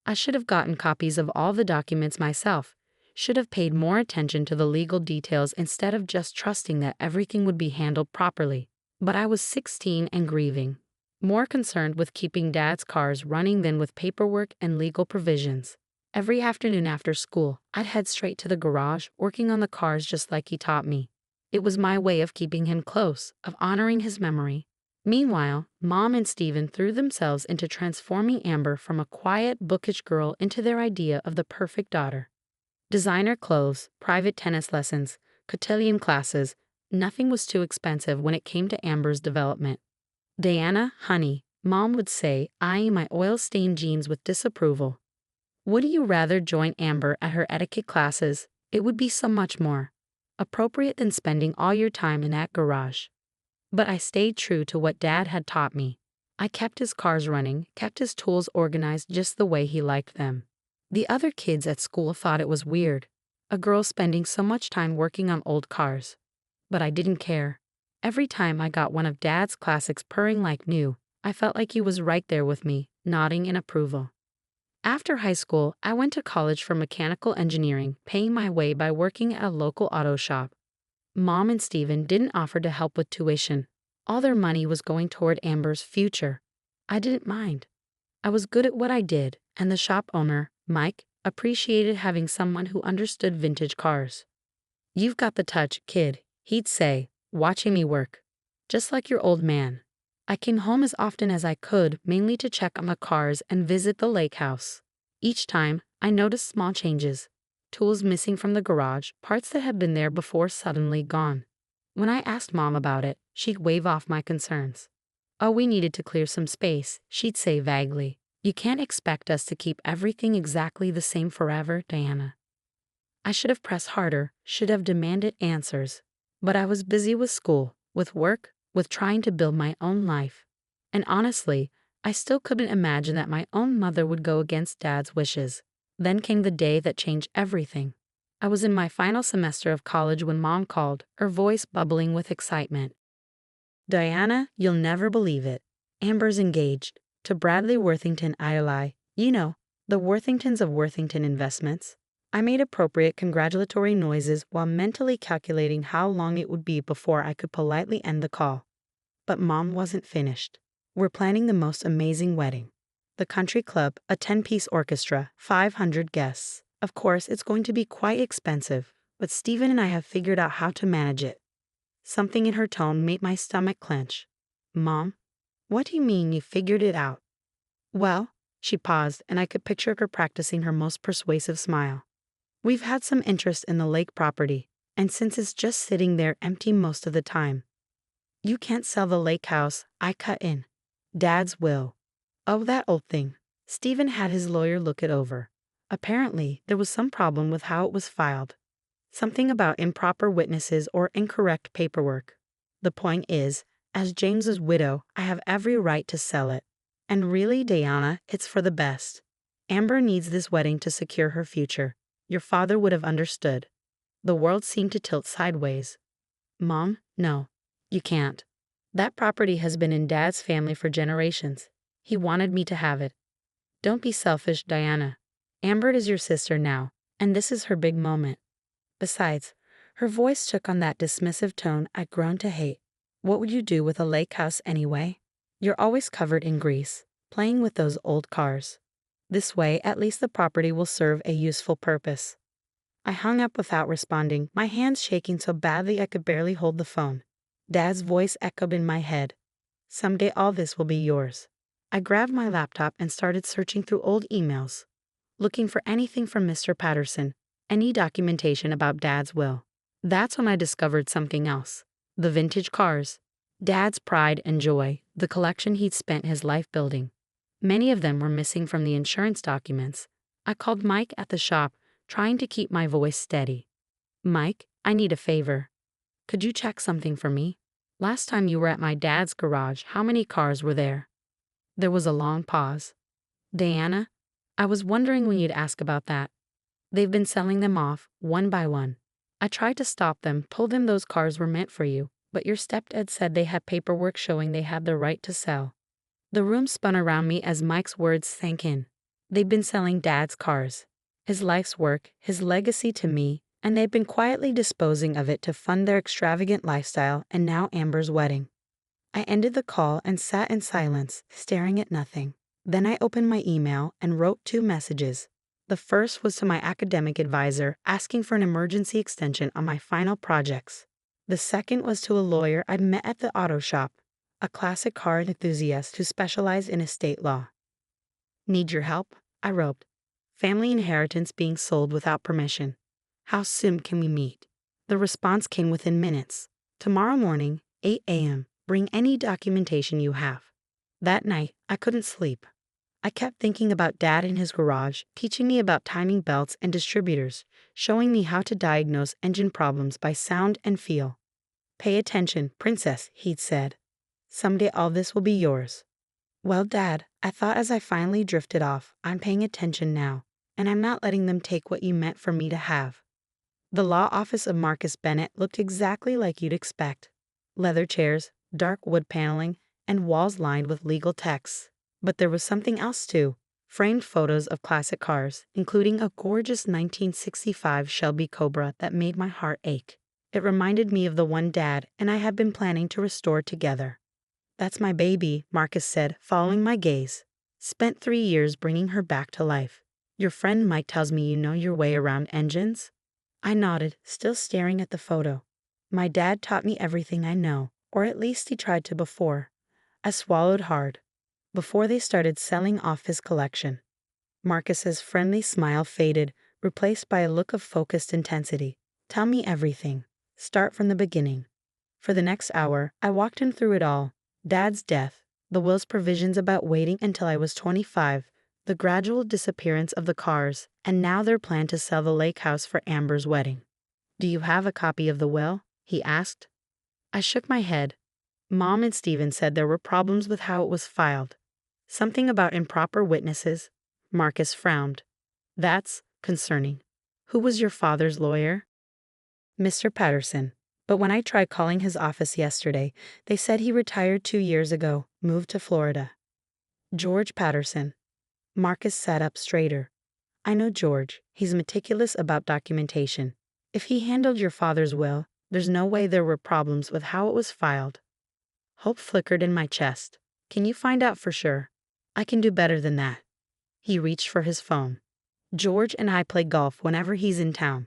Speaker 1: I should have gotten copies of all the documents myself, should have paid more attention to the legal details instead of just trusting that everything would be handled properly. But I was 16 and grieving, more concerned with keeping Dad's cars running than with paperwork and legal provisions. Every afternoon after school, I'd head straight to the garage, working on the cars just like he taught me. It was my way of keeping him close, of honoring his memory. Meanwhile, Mom and Stephen threw themselves into transforming Amber from a quiet, bookish girl into their idea of the perfect daughter. Designer clothes, private tennis lessons, cotillion classes, nothing was too expensive when it came to Amber's development. "Diana, honey," Mom would say, eyeing my oil-stained jeans with disapproval. "Would you rather join Amber at her etiquette classes? It would be so much more appropriate than spending all your time in that garage." But I stayed true to what Dad had taught me. I kept his cars running, kept his tools organized just the way he liked them. The other kids at school thought it was weird, a girl spending so much time working on old cars. But I didn't care. Every time I got one of Dad's classics purring like new, I felt like he was right there with me, nodding in approval. After high school, I went to college for mechanical engineering, paying my way by working at a local auto shop. Mom and Stephen didn't offer to help with tuition. All their money was going toward Amber's future. I didn't mind. I was good at what I did, and the shop owner, Mike, appreciated having someone who understood vintage cars. "You've got the touch, kid," he'd say, watching me work. "Just like your old man." I came home as often as I could, mainly to check on the cars and visit the lake house. Each time, I noticed small changes. Tools missing from the garage, parts that had been there before suddenly gone. When I asked Mom about it, she'd wave off my concerns. "Oh, we needed to clear some space," she'd say vaguely. "You can't expect us to keep everything exactly the same forever, Diana." I should have pressed harder, should have demanded answers. But I was busy with school, with work, with trying to build my own life. And honestly, I still couldn't imagine that my own mother would go against Dad's wishes. Then came the day that changed everything. I was in my final semester of college when Mom called, her voice bubbling with excitement. "Diana, you'll never believe it. Amber's engaged to Bradley Worthington ILI. You know, the Worthingtons of Worthington Investments." I made appropriate congratulatory noises while mentally calculating how long it would be before I could politely end the call. But Mom wasn't finished. "We're planning the most amazing wedding. The country club, a 10-piece orchestra, 500 guests. Of course, it's going to be quite expensive, but Stephen and I have figured out how to manage it." Something in her tone made my stomach clench. "Mom, what do you mean you figured it out?" "Well," she paused, and I could picture her practicing her most persuasive smile. "We've had some interest in the lake property, and since it's just sitting there empty most of the time, you can't sell the lake house. I cut in. Dad's will." "Oh, that old thing." Stephen had his lawyer look it over. Apparently, there was some problem with how it was filed. Something about improper witnesses or incorrect paperwork. "The point is, as James's widow, I have every right to sell it. And really, Diana, it's for the best. Amber needs this wedding to secure her future. Your father would have understood." The world seemed to tilt sideways. "Mom, no. You can't. That property has been in Dad's family for generations. He wanted me to have it. Don't be selfish, Diana. Amber is your sister now, and this is her big moment. Besides," her voice took on that dismissive tone I'd grown to hate, "what would you do with a lake house anyway? You're always covered in grease, playing with those old cars. This way, at least the property will serve a useful purpose." I hung up without responding, my hands shaking so badly I could barely hold the phone. Dad's voice echoed in my head. "Someday all this will be yours." I grabbed my laptop and started searching through old emails, looking for anything from Mr. Patterson, any documentation about Dad's will. That's when I discovered something else. The vintage cars. Dad's pride and joy, the collection he'd spent his life building. Many of them were missing from the insurance documents. I called Mike at the shop, trying to keep my voice steady. "Mike, I need a favor. Could you check something for me? Last time you were at my dad's garage, how many cars were there?" There was a long pause. "Diana, I was wondering when you'd ask about that. They've been selling them off, one by one. I tried to stop them, told them those cars were meant for you, but your stepdad said they had paperwork showing they had the right to sell." The room spun around me as Mike's words sank in. They've been selling Dad's cars, his life's work, his legacy to me, and they've been quietly disposing of it to fund their extravagant lifestyle and now Amber's wedding. I ended the call and sat in silence, staring at nothing. Then I opened my email and wrote 2 messages. The first was to my academic advisor asking for an emergency extension on my final projects. The second was to a lawyer I'd met at the auto shop, a classic car enthusiast who specialized in estate law. Need your help? I wrote. Family inheritance being sold without permission. How soon can we meet? The response came within minutes. Tomorrow morning, 8 a.m. Bring any documentation you have. That night, I couldn't sleep. I kept thinking about Dad in his garage, teaching me about timing belts and distributors, showing me how to diagnose engine problems by sound and feel. Pay attention, princess, he'd said. Someday all this will be yours. Well, Dad, I thought as I finally drifted off, I'm paying attention now, and I'm not letting them take what you meant for me to have. The law office of Marcus Bennett looked exactly like you'd expect. Leather chairs, dark wood paneling, and walls lined with legal texts. But there was something else too. Framed photos of classic cars, including a gorgeous 1965 Shelby Cobra that made my heart ache. It reminded me of the one Dad and I had been planning to restore together. That's my baby, Marcus said, following my gaze. Spent 3 years bringing her back to life. Your friend Mike tells me you know your way around engines? I nodded, still staring at the photo. My dad taught me everything I know, or at least he tried to before. I swallowed hard. Before they started selling off his collection. Marcus's friendly smile faded, replaced by a look of focused intensity. Tell me everything. Start from the beginning. For the next hour, I walked him through it all. Dad's death, the will's provisions about waiting until I was 25, the gradual disappearance of the cars, and now their plan to sell the lake house for Amber's wedding. Do you have a copy of the will? He asked. I shook my head. Mom and Stephen said there were problems with how it was filed. Something about improper witnesses. Marcus frowned. That's concerning. Who was your father's lawyer? Mr. Patterson. But when I tried calling his office yesterday, they said he retired 2 years ago, moved to Florida. George Patterson. Marcus sat up straighter. I know George. He's meticulous about documentation. If he handled your father's will, there's no way there were problems with how it was filed. Hope flickered in my chest. Can you find out for sure? I can do better than that. He reached for his phone. George and I play golf whenever he's in town.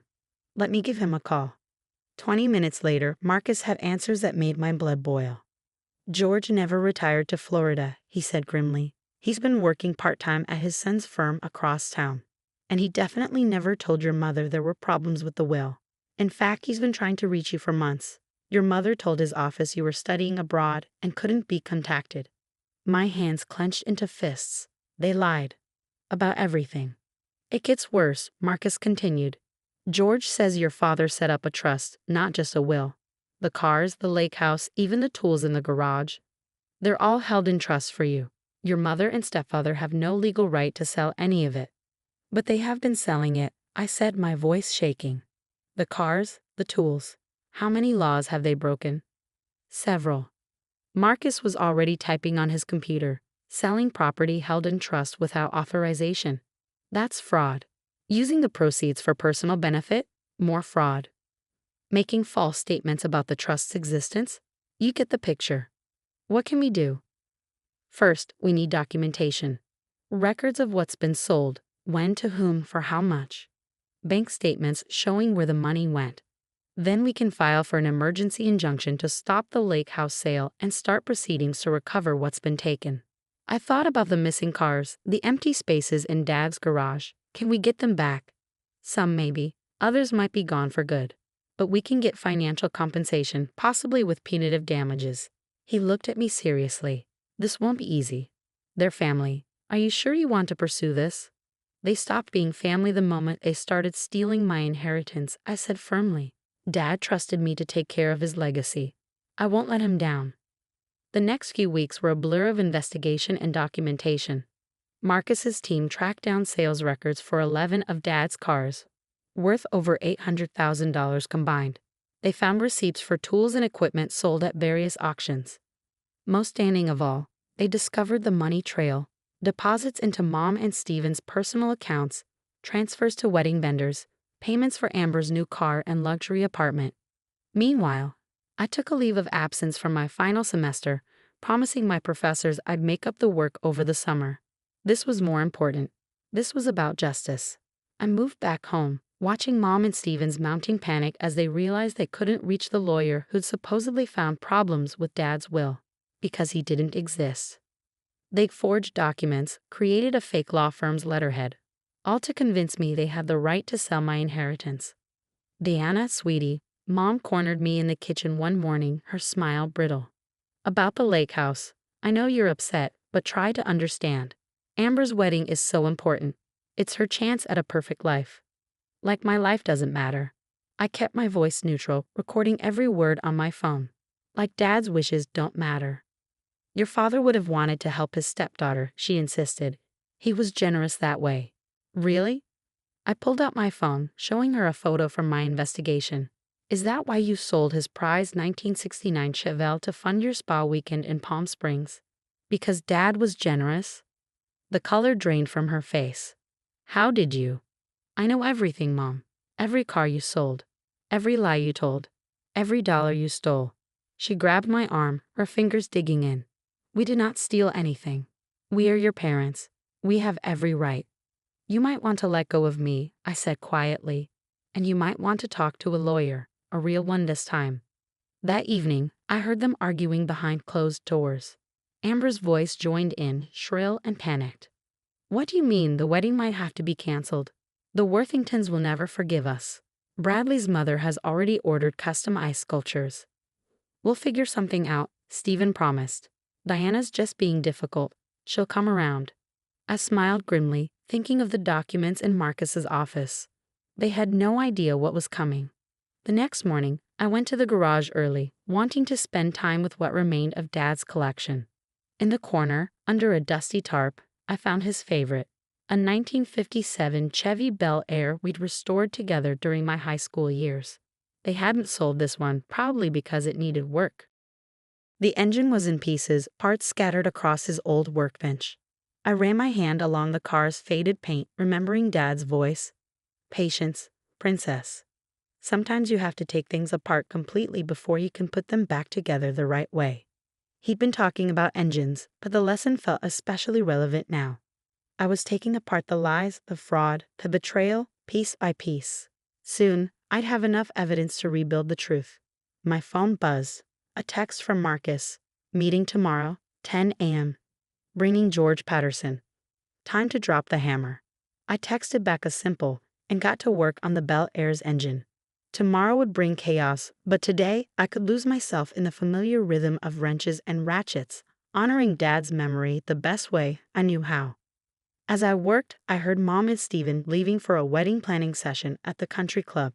Speaker 1: Let me give him a call. 20 minutes later, Marcus had answers that made my blood boil. George never retired to Florida, he said grimly. He's been working part-time at his son's firm across town. And he definitely never told your mother there were problems with the will. In fact, he's been trying to reach you for months. Your mother told his office you were studying abroad and couldn't be contacted. My hands clenched into fists. They lied. About everything. It gets worse, Marcus continued. George says your father set up a trust, not just a will. The cars, the lake house, even the tools in the garage. They're all held in trust for you. Your mother and stepfather have no legal right to sell any of it. But they have been selling it, I said, my voice shaking. The cars, the tools. How many laws have they broken? Several. Marcus was already typing on his computer, selling property held in trust without authorization. That's fraud. Using the proceeds for personal benefit, more fraud. Making false statements about the trust's existence, you get the picture. What can we do? First, we need documentation. Records of what's been sold, when to whom for how much. Bank statements showing where the money went. Then we can file for an emergency injunction to stop the lake house sale and start proceedings to recover what's been taken. I thought about the missing cars, the empty spaces in Dad's garage. Can we get them back? Some maybe, others might be gone for good. But we can get financial compensation, possibly with punitive damages. He looked at me seriously. This won't be easy. They're family. Are you sure you want to pursue this? They stopped being family the moment they started stealing my inheritance, I said firmly. Dad trusted me to take care of his legacy. I won't let him down. The next few weeks were a blur of investigation and documentation. Marcus's team tracked down sales records for 11 of Dad's cars, worth over $800,000 combined. They found receipts for tools and equipment sold at various auctions. Most damning of all, they discovered the money trail, Deposits into Mom and Steven's personal accounts, transfers to wedding vendors, payments for Amber's new car and luxury apartment. Meanwhile, I took a leave of absence from my final semester, promising my professors I'd make up the work over the summer. This was more important. This was about justice. I moved back home, watching Mom and Steven's mounting panic as they realized they couldn't reach the lawyer who'd supposedly found problems with Dad's will, because he didn't exist. They'd forged documents, created a fake law firm's letterhead, all to convince me they had the right to sell my inheritance. Diana, sweetie, Mom cornered me in the kitchen one morning, her smile brittle. About the lake house. I know you're upset, but try to understand. Amber's wedding is so important. It's her chance at a perfect life. Like my life doesn't matter. I kept my voice neutral, recording every word on my phone. Like Dad's wishes don't matter. Your father would have wanted to help his stepdaughter, she insisted. He was generous that way. Really? I pulled out my phone, showing her a photo from my investigation. Is that why you sold his prized 1969 Chevelle to fund your spa weekend in Palm Springs? Because Dad was generous? The color drained from her face. How did you? I know everything, Mom. Every car you sold. Every lie you told. Every dollar you stole. She grabbed my arm, her fingers digging in. We did not steal anything. We are your parents. We have every right. You might want to let go of me, I said quietly. And you might want to talk to a lawyer, a real one this time. That evening, I heard them arguing behind closed doors. Amber's voice joined in, shrill and panicked. What do you mean the wedding might have to be canceled? The Worthingtons will never forgive us. Bradley's mother has already ordered custom ice sculptures. We'll figure something out, Steven promised. Diana's just being difficult. She'll come around. I smiled grimly, thinking of the documents in Marcus's office. They had no idea what was coming. The next morning, I went to the garage early, wanting to spend time with what remained of Dad's collection. In the corner, under a dusty tarp, I found his favorite, a 1957 Chevy Bel Air we'd restored together during my high school years. They hadn't sold this one, probably because it needed work. The engine was in pieces, parts scattered across his old workbench. I ran my hand along the car's faded paint, remembering Dad's voice. Patience, princess. Sometimes you have to take things apart completely before you can put them back together the right way. He'd been talking about engines, but the lesson felt especially relevant now. I was taking apart the lies, the fraud, the betrayal, piece by piece. Soon, I'd have enough evidence to rebuild the truth. My phone buzzed. A text from Marcus. Meeting tomorrow, 10 a.m. Bringing George Patterson. Time to drop the hammer. I texted back a simple, and got to work on the Bel Air's engine. Tomorrow would bring chaos, but today I could lose myself in the familiar rhythm of wrenches and ratchets, honoring Dad's memory the best way I knew how. As I worked, I heard Mom and Steven leaving for a wedding planning session at the country club.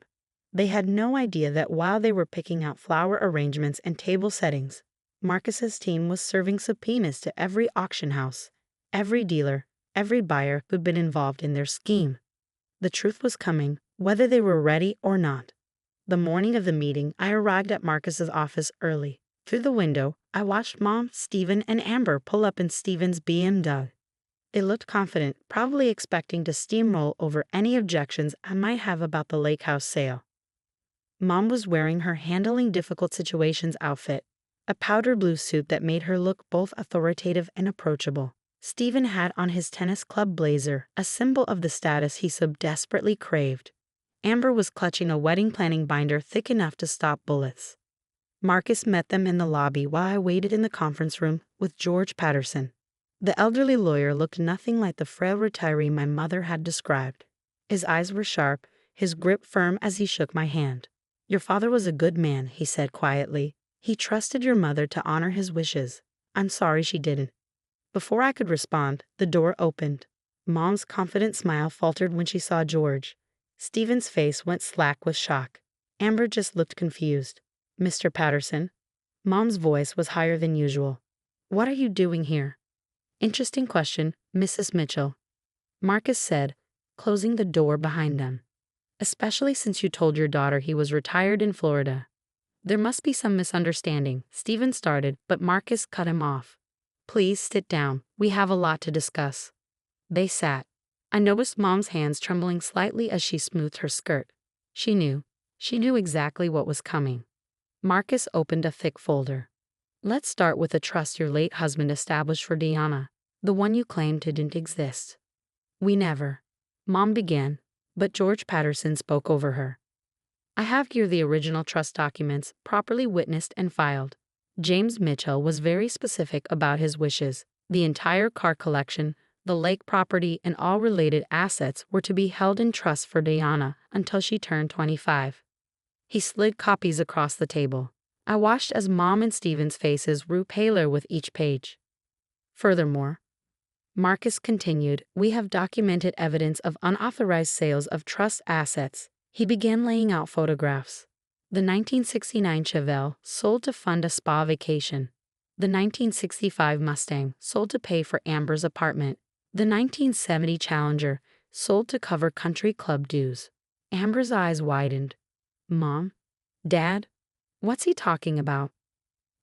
Speaker 1: They had no idea that while they were picking out flower arrangements and table settings, Marcus's team was serving subpoenas to every auction house, every dealer, every buyer who'd been involved in their scheme. The truth was coming, whether they were ready or not. The morning of the meeting, I arrived at Marcus's office early. Through the window, I watched Mom, Steven, and Amber pull up in Steven's BMW. They looked confident, probably expecting to steamroll over any objections I might have about the lake house sale. Mom was wearing her handling difficult situations outfit, a powder blue suit that made her look both authoritative and approachable. Steven had on his tennis club blazer, a symbol of the status he so desperately craved. Amber was clutching a wedding planning binder thick enough to stop bullets. Marcus met them in the lobby while I waited in the conference room with George Patterson. The elderly lawyer looked nothing like the frail retiree my mother had described. His eyes were sharp, his grip firm as he shook my hand. Your father was a good man, he said quietly. He trusted your mother to honor his wishes. I'm sorry she didn't. Before I could respond, the door opened. Mom's confident smile faltered when she saw George. Steven's face went slack with shock. Amber just looked confused. Mr. Patterson? Mom's voice was higher than usual. What are you doing here? Interesting question, Mrs. Mitchell. Marcus said, closing the door behind them. Especially since you told your daughter he was retired in Florida. There must be some misunderstanding, Steven started, but Marcus cut him off. Please sit down. We have a lot to discuss. They sat. I noticed Mom's hands trembling slightly as she smoothed her skirt. She knew. She knew exactly what was coming. Marcus opened a thick folder. Let's start with the trust your late husband established for Diana, the one you claimed didn't exist. We never. Mom began, but George Patterson spoke over her. I have here the original trust documents, properly witnessed and filed. James Mitchell was very specific about his wishes. The entire car collection, the lake property, and all related assets were to be held in trust for Diana until she turned 25. He slid copies across the table. I watched as Mom and Stephen's faces grew paler with each page. Furthermore, Marcus continued, we have documented evidence of unauthorized sales of trust assets. He began laying out photographs. The 1969 Chevelle sold to fund a spa vacation. The 1965 Mustang sold to pay for Amber's apartment. The 1970 Challenger sold to cover country club dues. Amber's eyes widened. Mom? Dad? What's he talking about?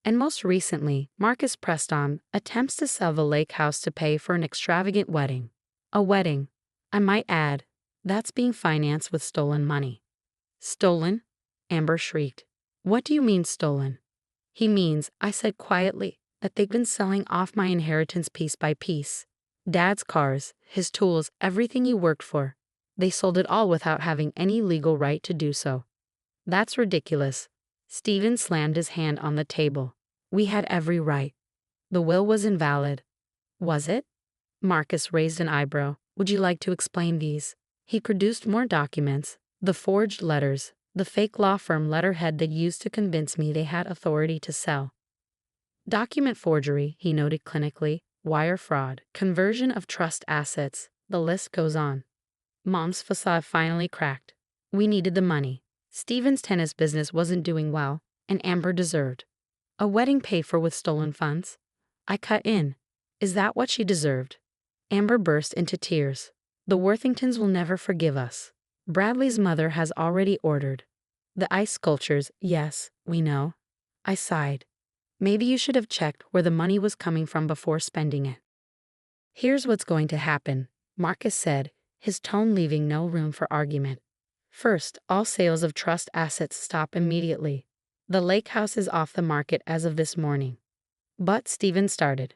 Speaker 1: And most recently, Marcus pressed on, attempts to sell the lake house to pay for an extravagant wedding. A wedding, I might add, that's being financed with stolen money. Stolen? Amber shrieked. What do you mean stolen? He means, I said quietly, that they've been selling off my inheritance piece by piece. Dad's cars, his tools, everything he worked for. They sold it all without having any legal right to do so. That's ridiculous. Stephen slammed his hand on the table. We had every right. The will was invalid. Was it? Marcus raised an eyebrow. Would you like to explain these? He produced more documents, the forged letters, the fake law firm letterhead they used to convince me they had authority to sell. Document forgery, he noted clinically, wire fraud, conversion of trust assets, the list goes on. Mom's facade finally cracked. We needed the money. Stephen's tennis business wasn't doing well, and Amber deserved a wedding paid for with stolen funds. I cut in. Is that what she deserved? Amber burst into tears. The Worthingtons will never forgive us. Bradley's mother has already ordered the ice sculptures. Yes, we know. I sighed. Maybe you should have checked where the money was coming from before spending it. Here's what's going to happen, Marcus said, his tone leaving no room for argument. First, all sales of trust assets stop immediately. The lake house is off the market as of this morning. But Stephen started.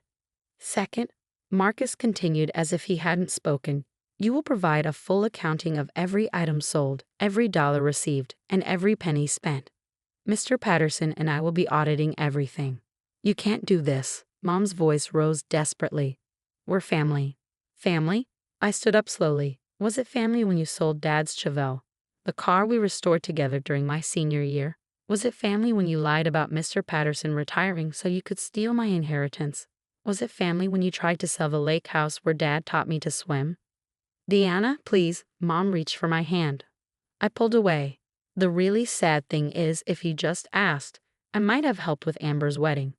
Speaker 1: Second, Marcus continued as if he hadn't spoken. You will provide a full accounting of every item sold, every dollar received, and every penny spent. Mr. Patterson and I will be auditing everything. You can't do this. Mom's voice rose desperately. We're family. Family? I stood up slowly. Was it family when you sold Dad's Chevelle, the car we restored together during my senior year? Was it family when you lied about Mr. Patterson retiring so you could steal my inheritance? Was it family when you tried to sell the lake house where Dad taught me to swim? Diana, please. Mom reached for my hand. I pulled away. The really sad thing is, if you just asked, I might have helped with Amber's wedding.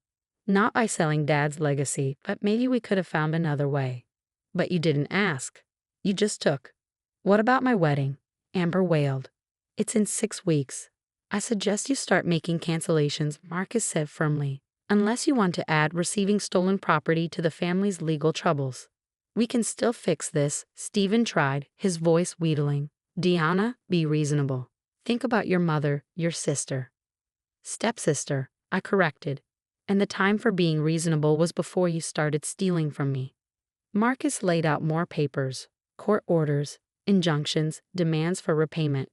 Speaker 1: Not by selling Dad's legacy, but maybe we could have found another way. But you didn't ask. You just took. What about my wedding? Amber wailed. It's in 6 weeks. I suggest you start making cancellations, Marcus said firmly, unless you want to add receiving stolen property to the family's legal troubles. We can still fix this, Stephen tried, his voice wheedling. Diana, be reasonable. Think about your mother, your sister. Stepsister, I corrected. And the time for being reasonable was before you started stealing from me. Marcus laid out more papers, court orders, injunctions, demands for repayment.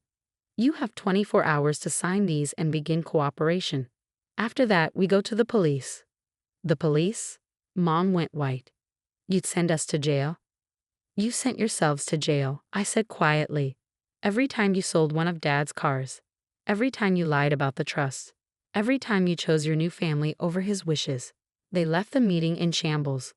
Speaker 1: You have 24 hours to sign these and begin cooperation. After that, we go to the police. The police? Mom went white. You'd send us to jail? You sent yourselves to jail, I said quietly. Every time you sold one of Dad's cars. Every time you lied about the trust. Every time you chose your new family over his wishes. They left the meeting in shambles.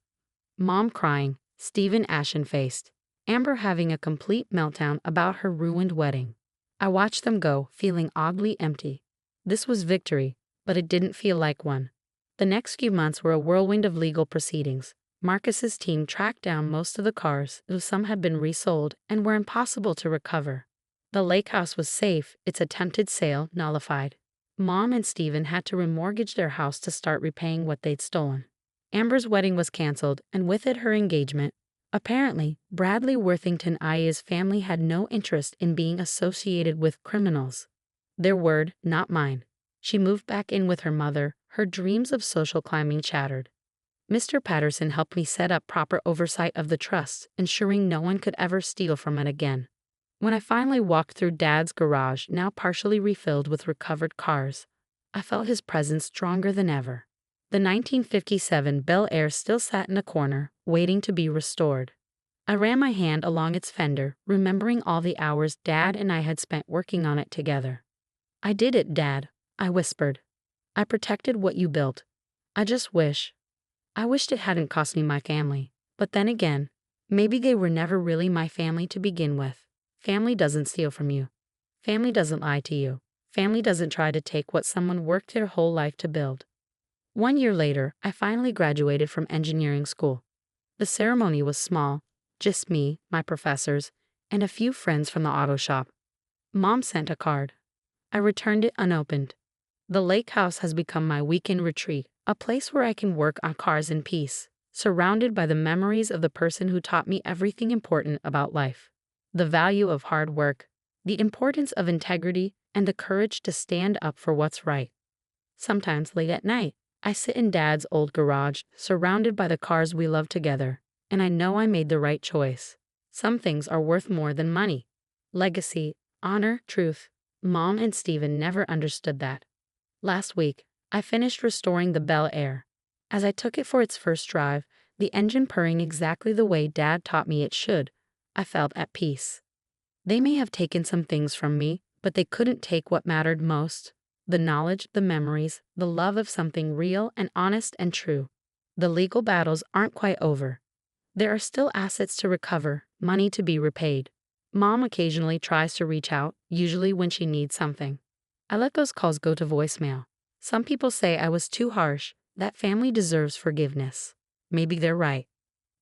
Speaker 1: Mom crying, Stephen ashen-faced, Amber having a complete meltdown about her ruined wedding. I watched them go, feeling oddly empty. This was victory, but it didn't feel like one. The next few months were a whirlwind of legal proceedings. Marcus's team tracked down most of the cars, though some had been resold and were impossible to recover. The lake house was safe, its attempted sale nullified. Mom and Stephen had to remortgage their house to start repaying what they'd stolen. Amber's wedding was canceled, and with it her engagement. Apparently, Bradley Worthington IA's family had no interest in being associated with criminals. Their word, not mine. She moved back in with her mother, her dreams of social climbing shattered. Mr. Patterson helped me set up proper oversight of the trust, ensuring no one could ever steal from it again. When I finally walked through Dad's garage, now partially refilled with recovered cars, I felt his presence stronger than ever. The 1957 Bel Air still sat in a corner, waiting to be restored. I ran my hand along its fender, remembering all the hours Dad and I had spent working on it together. "I did it, Dad," I whispered. "I protected what you built. I wished it hadn't cost me my family. But then again, maybe they were never really my family to begin with. Family doesn't steal from you. Family doesn't lie to you. Family doesn't try to take what someone worked their whole life to build." 1 year later, I finally graduated from engineering school. The ceremony was small, just me, my professors, and a few friends from the auto shop. Mom sent a card. I returned it unopened. The lake house has become my weekend retreat, a place where I can work on cars in peace, surrounded by the memories of the person who taught me everything important about life. The value of hard work, the importance of integrity, and the courage to stand up for what's right. Sometimes late at night, I sit in Dad's old garage, surrounded by the cars we love together, and I know I made the right choice. Some things are worth more than money. Legacy, honor, truth. Mom and Stephen never understood that. Last week, I finished restoring the Bel Air. As I took it for its first drive, the engine purring exactly the way Dad taught me it should, I felt at peace. They may have taken some things from me, but they couldn't take what mattered most. The knowledge, the memories, the love of something real and honest and true. The legal battles aren't quite over. There are still assets to recover, money to be repaid. Mom occasionally tries to reach out, usually when she needs something. I let those calls go to voicemail. Some people say I was too harsh, that family deserves forgiveness. Maybe they're right.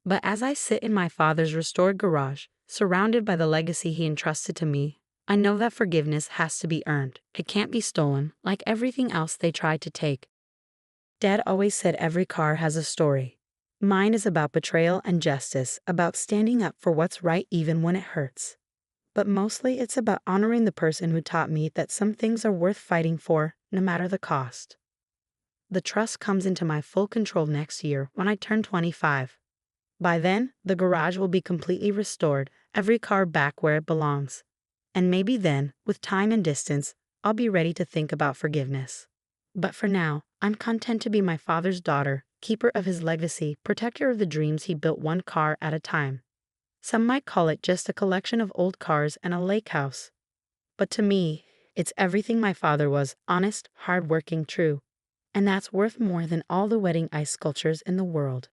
Speaker 1: But as I sit in my father's restored garage, surrounded by the legacy he entrusted to me, I know that forgiveness has to be earned. It can't be stolen, like everything else they tried to take. Dad always said every car has a story. Mine is about betrayal and justice, about standing up for what's right even when it hurts. But mostly it's about honoring the person who taught me that some things are worth fighting for, no matter the cost. The trust comes into my full control next year when I turn 25. By then, the garage will be completely restored, every car back where it belongs. And maybe then, with time and distance, I'll be ready to think about forgiveness. But for now, I'm content to be my father's daughter, keeper of his legacy, protector of the dreams he built one car at a time. Some might call it just a collection of old cars and a lake house. But to me, it's everything my father was, honest, hardworking, true. And that's worth more than all the wedding ice sculptures in the world.